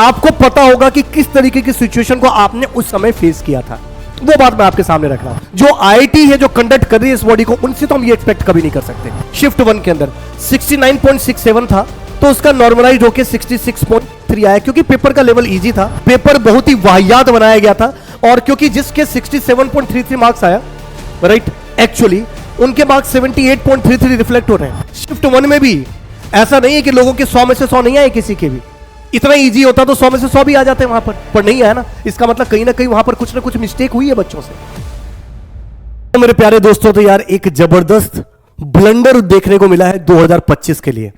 आपको पता होगा कि किस तरीके की सिचुएशन को आपने उस समय फेस किया था। वो बात मैं आपके सामने रख रहा हूं। जो आईआईटी है, जो कंडक्ट कर रही है इस बॉडी को, उनसे तो हम ये एक्सपेक्ट कभी नहीं कर सकते। शिफ्ट 1 के अंदर 69.67 था, तो उसका नॉर्मलाइज होकर 66.3 आया, क्योंकि पेपर का लेवल इजी था, पेपर बहुत ही वाहियात बनाया गया था। और क्योंकि जिसके 67.33 मार्क्स आया, राइट, एक्चुअली उनके मार्क्स 78.33 रिफ्लेक्ट हो रहे हैं। शिफ्ट 1 में भी ऐसा नहीं है कि लोगों के 100 में से 100 नहीं आए, किसी के भी इतना इजी होता तो 100 में से 100 भी आ जाते हैं वहां पर नहीं आया ना। इसका मतलब कहीं ना कहीं वहां पर कुछ ना कुछ मिस्टेक हुई है बच्चों से। तो मेरे प्यारे दोस्तों, तो यार एक जबरदस्त ब्लंडर देखने को मिला है 2025 के लिए।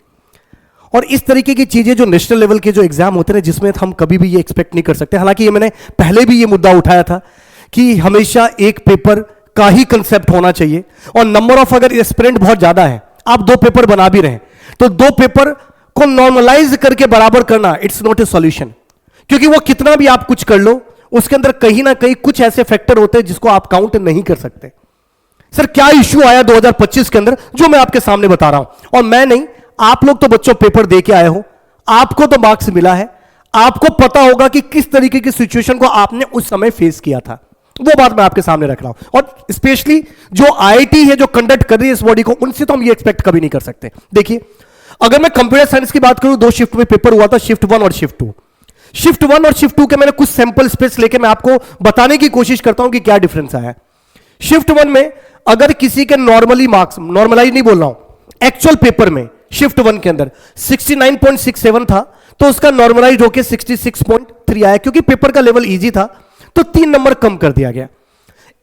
और इस तरीके की चीजें जो नेशनल लेवल के जो एग्जाम होते हैं, जिसमें हम कभी भी ये एक्सपेक्ट नहीं कर सकते। हालांकि ये मैंने पहले भी ये मुद्दा उठाया था कि हमेशा एक पेपर का ही कंसेप्ट होना चाहिए, और नंबर ऑफ अगर एस्पिरेंट बहुत ज्यादा है, आप 2 पेपर बना भी रहे, तो 2 पेपर को नॉर्मलाइज करके बराबर करना इट्स नॉट ए सॉल्यूशन। क्योंकि वो कितना भी आप कुछ कर लो, उसके अंदर कहीं ना कहीं कुछ ऐसे फैक्टर होते हैं जिसको आप काउंट नहीं कर सकते। सर क्या इश्यू आया 2025 के अंदर, जो मैं आपके सामने बता रहा हूं, और मैं नहीं, आप लोग तो बच्चों पेपर दे के आए हो, आपको तो मार्क्स मिला है, आपको पता होगा कि किस तरीके की सिचुएशन को आपने उस समय फेस किया था। वो बात मैं आपके सामने रख रहा हूं। और स्पेशली जो आईआईटी है, जो कंडक्ट कर रही है इस बॉडी को, उनसे तो हम ये एक्सपेक्ट कभी नहीं कर सकते। देखिए, अगर मैं कंप्यूटर साइंस की बात करूं, 2 शिफ्ट में पेपर हुआ था, शिफ्ट 1 और शिफ्ट 2। शिफ्ट 1 और शिफ्ट 2 के मैंने कुछ सैंपल स्पेस लेके मैं आपको बताने की कोशिश करता हूं कि क्या डिफरेंस आया। शिफ्ट 1 में अगर किसी के नॉर्मली मार्क्स, नॉर्मलाइज नहीं बोल रहा हूं, एक्चुअल पेपर में शिफ्ट 1 के अंदर 69.67 था, तो उसका नॉर्मलाइज होकर 66.3 आया, क्योंकि पेपर का लेवल इजी था, तो 3 नंबर कम कर दिया गया।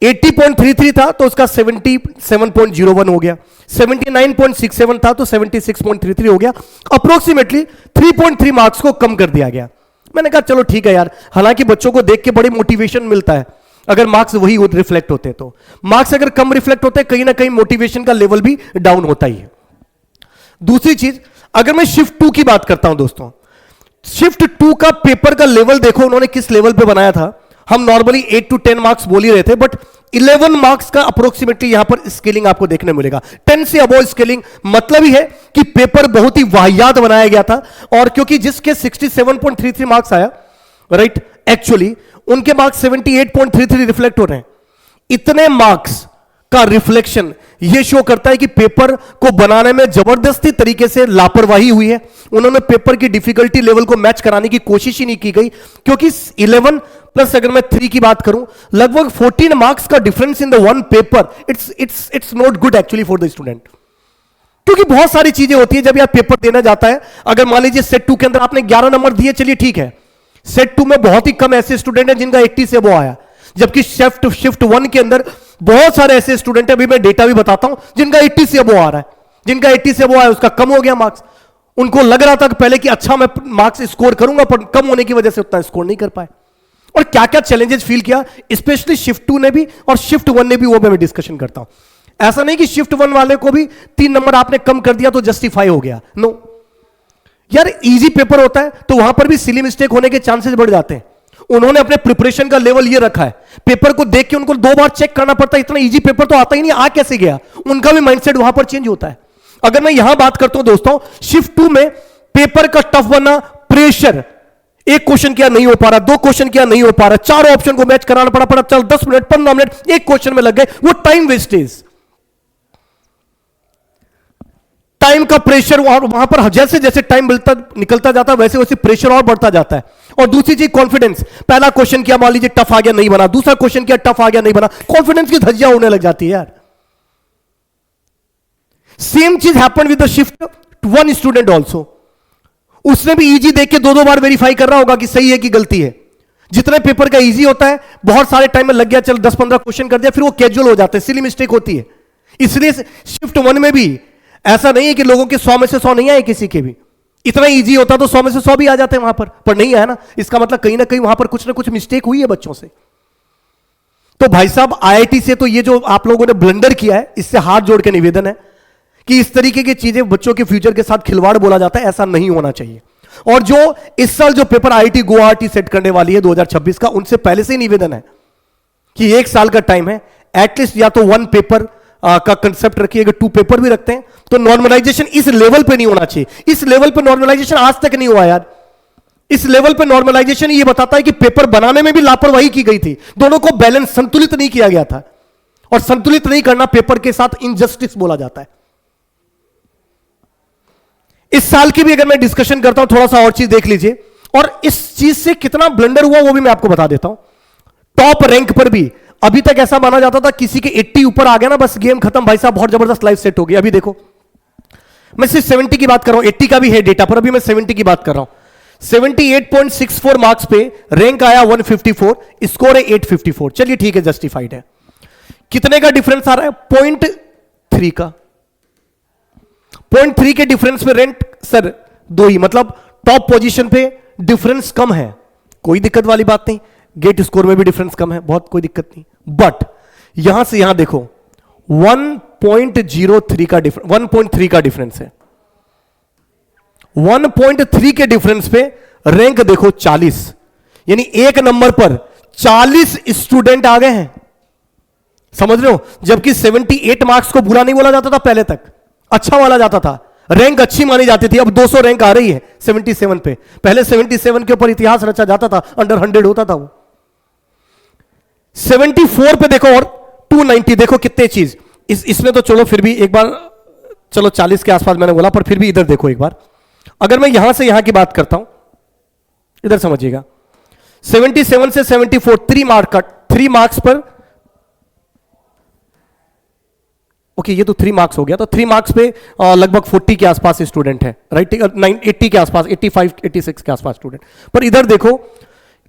80.33 था, तो उसका 77.01 हो गया। 79.67 था, तो 76.33 हो गया। अप्रोक्सीमेटली 3.3 मार्क्स को कम कर दिया गया। मैंने कहा चलो ठीक है यार, हालांकि बच्चों को देख के बड़ी मोटिवेशन मिलता है अगर मार्क्स वही रिफ्लेक्ट होते, तो मार्क्स अगर कम रिफ्लेक्ट होते कहीं ना कहीं मोटिवेशन का लेवल भी डाउन होता ही है। दूसरी चीज, अगर मैं शिफ्ट 2 की बात करता हूं दोस्तों, शिफ्ट 2 का पेपर का लेवल देखो उन्होंने किस लेवल पे बनाया था। हम नॉर्मली 8 to 10 मार्क्स बोल ही रहे थे, बट 11 मार्क्स का अप्रोक्सीमेटली यहां पर स्केलिंग आपको देखने मिलेगा। 10 से अबोव स्केलिंग मतलब ही है कि पेपर बहुत ही वाहियात बनाया गया था। और क्योंकि जिसके 67.33 मार्क्स आया, राइट, एक्चुअली उनके मार्क्स 78.33 रिफ्लेक्ट हो रहे हैं। इतने मार्क्स का रिफ्लेक्शन यह शो करता है कि पेपर को बनाने में जबरदस्ती तरीके से लापरवाही हुई है। उन्होंने पेपर की डिफिकल्टी लेवल को मैच कराने की कोशिश ही नहीं की गई, क्योंकि 11 प्लस अगर मैं 3 की बात करूं, लगभग 14 मार्क्स का difference in the one paper, it's not good actually for the student. क्योंकि बहुत सारी चीजें होती है जब यार पेपर देना जाता है। अगर मान लीजिए सेट 2 के अंदर आपने 11 नंबर दिए, चलिए ठीक है, सेट 2 में बहुत ही कम ऐसे स्टूडेंट हैं जिनका 80 से वो आया, जबकि शिफ्ट 1 के अंदर बहुत सारे ऐसे स्टूडेंट हैं, अभी मैं डेटा भी बताता हूं, जिनका 80 से वो आ रहा है। जिनका 80 से वो आया उसका कम हो गया मार्क्स। उनको लग रहा था कि पहले कि अच्छा मैं मार्क्स स्कोर करूंगा, पर कम होने की वजह से उतना स्कोर नहीं कर पाए। और क्या क्या चैलेंजेस फील किया, स्पेशली शिफ्ट 2 ने भी और शिफ्ट 1 ने भी, वो मैं डिस्कशन करता हूं। ऐसा नहीं कि शिफ्ट 1 वाले को भी 3 नंबर आपने कम कर दिया तो जस्टिफाई हो गया, नो यार, इजी पेपर होता है तो वहां पर भी सिली मिस्टेक होने के चांसेस बढ़ जाते हैं। उन्होंने अपने प्रिपरेशन का लेवल ये रखा है, पेपर को देख के उनको 2 बार चेक करना पड़ता है, इतना इजी पेपर तो आता ही नहीं, आ कैसे गया, उनका भी माइंडसेट वहां पर चेंज होता है। अगर मैं यहां बात करता हूं दोस्तों, शिफ्ट 2 में पेपर का टफ बना, प्रेशर, एक क्वेश्चन किया नहीं हो पा रहा, 2 क्वेश्चन किया नहीं हो पा रहा, 4 ऑप्शन को मैच कराना पड़ा, चल 10 मिनट 15 मिनट एक क्वेश्चन में लग गए, वो टाइम वेस्टेज, टाइम का प्रेशर वहां पर जैसे जैसे टाइम निकलता जाता है वैसे वैसे प्रेशर और बढ़ता जाता है। और दूसरी चीज कॉन्फिडेंस, पहला क्वेश्चन किया मान लीजिए टफ आ गया नहीं बना, दूसरा क्वेश्चन किया टफ आ गया नहीं बना, कॉन्फिडेंस की धज्जियां उड़ने लग जाती है यार। सेम चीज happen with the shift 1 student also. उसने भी इजी देख के 2 बार वेरीफाई कर रहा होगा कि सही है कि गलती है। जितने पेपर का इजी होता है बहुत सारे टाइम में लग गया, चल 10-15 क्वेश्चन कर दिया, फिर वो कैजुअल हो जाते हैं, सिली मिस्टेक होती है। इसलिए शिफ्ट 1 में भी ऐसा नहीं है कि लोगों के 100 में से 100 नहीं आए, किसी के भी इतना इजी होता तो 100 में से 100 भी आ जाते हैं वहां पर नहीं आया ना। इसका मतलब कहीं ना कहीं वहां पर कुछ ना कुछ मिस्टेक हुई है बच्चों से। तो भाई साहब, आईआईटी से तो ये जो आप लोगों ने ब्लंडर किया है, इससे हाथ जोड़ के निवेदन है कि इस तरीके की चीजें बच्चों के फ्यूचर के साथ खिलवाड़ बोला जाता है, ऐसा नहीं होना चाहिए। और जो इस साल जो पेपर आईआईटी गुवाहाटी सेट करने वाली है 2026 का, उनसे पहले से ही निवेदन है कि 1 साल का टाइम है, एटलीस्ट या तो 1 पेपर का कंसेप्ट रखिए, अगर 2 पेपर भी रखते हैं तो नॉर्मलाइजेशन इस लेवल पे नहीं होना चाहिए। इस लेवल पे नॉर्मलाइजेशन आज तक नहीं हुआ यार। इस लेवल पे नॉर्मलाइजेशन ये बताता है कि पेपर बनाने में भी लापरवाही की गई थी, दोनों को बैलेंस संतुलित नहीं किया गया था, और संतुलित नहीं करना पेपर के साथ इनजस्टिस बोला जाता है। इस साल की भी अगर मैं डिस्कशन करता हूं, थोड़ा सा और चीज देख लीजिए, और इस चीज से कितना ब्लंडर हुआ वो भी मैं आपको बता देता हूं। टॉप रैंक पर भी अभी तक ऐसा माना जाता था किसी के 80 ऊपर आ गया ना बस गेम खत्म, भाई साहब बहुत जबरदस्त लाइफ सेट हो गई। अभी देखो मैं सिर्फ 70 की बात कर रहा हूं, 80 का भी है डेटा पर, अभी मैं 70 की बात कर रहा हूं। 78.64 मार्क्स पे रैंक आया 154, स्कोर है 854। चलिए ठीक है, जस्टिफाइड है। कितने का डिफरेंस आ रहा है? 0.3 का। 0.3 के डिफरेंस में रैंक सर 2 ही, मतलब टॉप पोजीशन पे डिफरेंस कम है, कोई दिक्कत वाली बात नहीं। गेट स्कोर में भी डिफरेंस कम है, बहुत कोई दिक्कत नहीं। बट यहां से यहां देखो 1.03 का डिफरेंस, 1.3 का डिफरेंस है। 1.3 के डिफरेंस पे रैंक देखो 40, यानी एक नंबर पर 40 स्टूडेंट आ गए हैं, समझ रहे हो? जबकि 78 मार्क्स को बुरा नहीं बोला जाता था पहले तक, अच्छा माना जाता था, रैंक अच्छी मानी जाती थी। अब 200 रैंक आ रही है 77 पे, पहले 77 के ऊपर इतिहास रचा जाता था, अंडर 100 होता था वो। 74 पे देखो और 290, देखो कितने चीज इसमें तो चलो फिर भी एक बार, चलो 40 के आसपास मैंने बोला, पर फिर भी इधर देखो एक बार। अगर मैं यहां से यहां की बात करता हूं, इधर समझिएगा, 77 से 74 3 मार्क कट, 3 मार्क्स पर, ओके ये तो 3 मार्क्स हो गया, तो 3 मार्क्स पे लगभग 40 के आसपास स्टूडेंट है, राइट? 80 के आसपास, 85 86 के आसपास स्टूडेंट। पर इधर देखो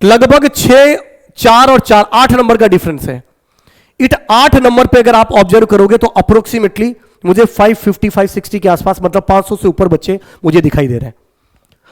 लगभग 6 4 और 4 8 नंबर का डिफरेंस है। इट 8 नंबर पे अगर आप ऑब्जर्व करोगे तो अप्रोक्सीमेटली मुझे 550 560 के आसपास, मतलब 500 से ऊपर बच्चे मुझे दिखाई दे रहे हैं,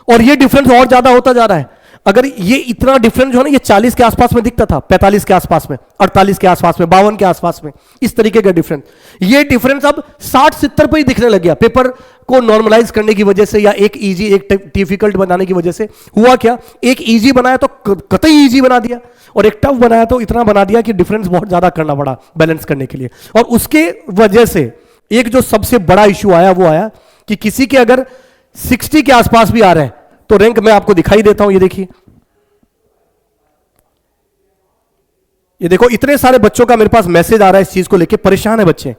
और ये डिफरेंस और ज्यादा होता जा रहा है। अगर ये इतना डिफरेंस जो है ना, ये 40 के आसपास में दिखता था, 45 के आसपास में, 48 के आसपास में, 52 के आसपास में, इस तरीके का डिफरेंस, ये डिफरेंस अब 60-70 पर ही दिखने लग गया। पेपर को नॉर्मलाइज करने की वजह से, या एक इजी एक डिफिकल्ट बनाने की वजह से हुआ क्या, एक इजी बनाया तो कतई इजी बना दिया, और एक टफ बनाया तो इतना बना दिया कि डिफरेंस बहुत ज्यादा करना पड़ा बैलेंस करने के लिए। और उसके वजह से एक जो सबसे बड़ा इशू आया वो आया कि किसी के अगर 60 के आसपास भी आ रहे हैं तो रैंक मैं आपको दिखाई देता हूं, ये देखिए, ये देखो इतने सारे बच्चों का मेरे पास मैसेज आ रहा है इस चीज को लेके, परेशान है बच्चे।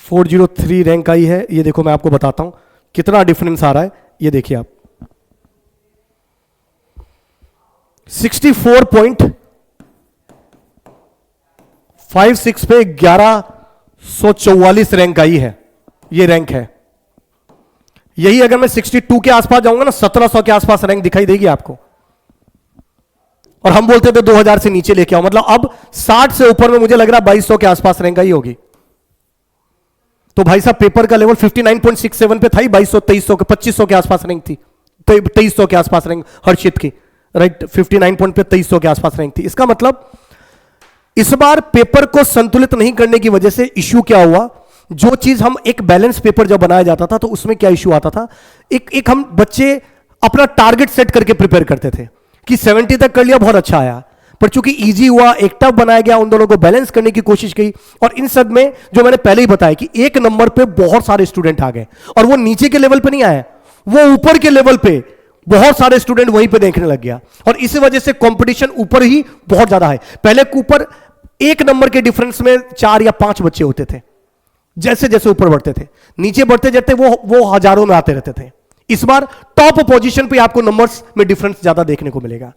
403 रैंक आई है, ये देखो मैं आपको बताता हूं कितना डिफरेंस आ रहा है, ये देखिए आप 64.56 पे 1144 रैंक आई है, ये रैंक है। यही अगर मैं 62 के आसपास जाऊंगा ना, 1700 के आसपास रैंक दिखाई देगी आपको। और हम बोलते थे 2000 से नीचे लेके आओ, मतलब अब 60 से ऊपर में मुझे लग रहा है 2200 के आसपास रैंक आई होगी। तो भाई साहब पेपर का लेवल 59.67 पे था ही, 2200 2300 के 2500 के आसपास रैंक थी, 2300 के आसपास रैंक हर्षित की, राइट? 59 पॉइंट पे 2300 के आसपास रैंक थी। इसका मतलब इस बार पेपर को संतुलित नहीं करने की वजह से इश्यू क्या हुआ, जो चीज हम एक बैलेंस पेपर जब बनाया जाता था तो उसमें क्या इश्यू आता था, एक हम बच्चे अपना टारगेट सेट करके प्रिपेयर करते थे कि 70 तक कर लिया, बहुत अच्छा आया, पर चूंकि इजी हुआ, एक टफ बनाया गया, उन दोनों को बैलेंस करने की कोशिश की, और इन सब में जो मैंने पहले ही बताया कि एक नंबर पे बहुत सारे स्टूडेंट आ गए, और वो नीचे के लेवल पे नहीं आए, वो ऊपर के लेवल पे बहुत सारे स्टूडेंट वहीं पे देखने लग गया, और इसी वजह से कंपटीशन ऊपर ही बहुत ज्यादा है। पहले ऊपर एक नंबर के डिफरेंस में 4 या 5 बच्चे होते थे, जैसे जैसे ऊपर बढ़ते थे, नीचे बढ़ते जाते वो हजारों में आते रहते थे। इस बार टॉप पोजीशन पे आपको नंबर्स में डिफरेंस ज्यादा देखने को मिलेगा।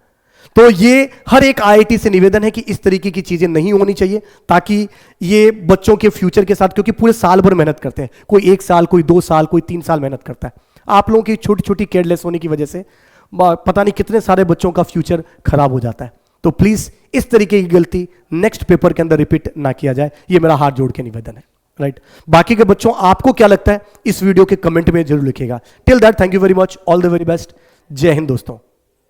तो ये हर एक आईआईटी से निवेदन है कि इस तरीके की चीजें नहीं होनी चाहिए, ताकि ये बच्चों के फ्यूचर के साथ, क्योंकि पूरे साल भर मेहनत करते हैं, कोई 1 साल, कोई 2 साल, कोई 3 साल मेहनत करता है। आप लोगों की छोटी छोटी केयरलेस होने की वजह से पता नहीं कितने सारे बच्चों का फ्यूचर खराब हो जाता है। तो प्लीज इस तरीके की गलती नेक्स्ट पेपर के अंदर रिपीट ना किया जाए, ये मेरा हाथ जोड़ के निवेदन है, राइट? बाकी के बच्चों आपको क्या लगता है इस वीडियो के कमेंट में जरूर लिखिएगा। Till that, thank you very much, all the very best, जय हिंद दोस्तों।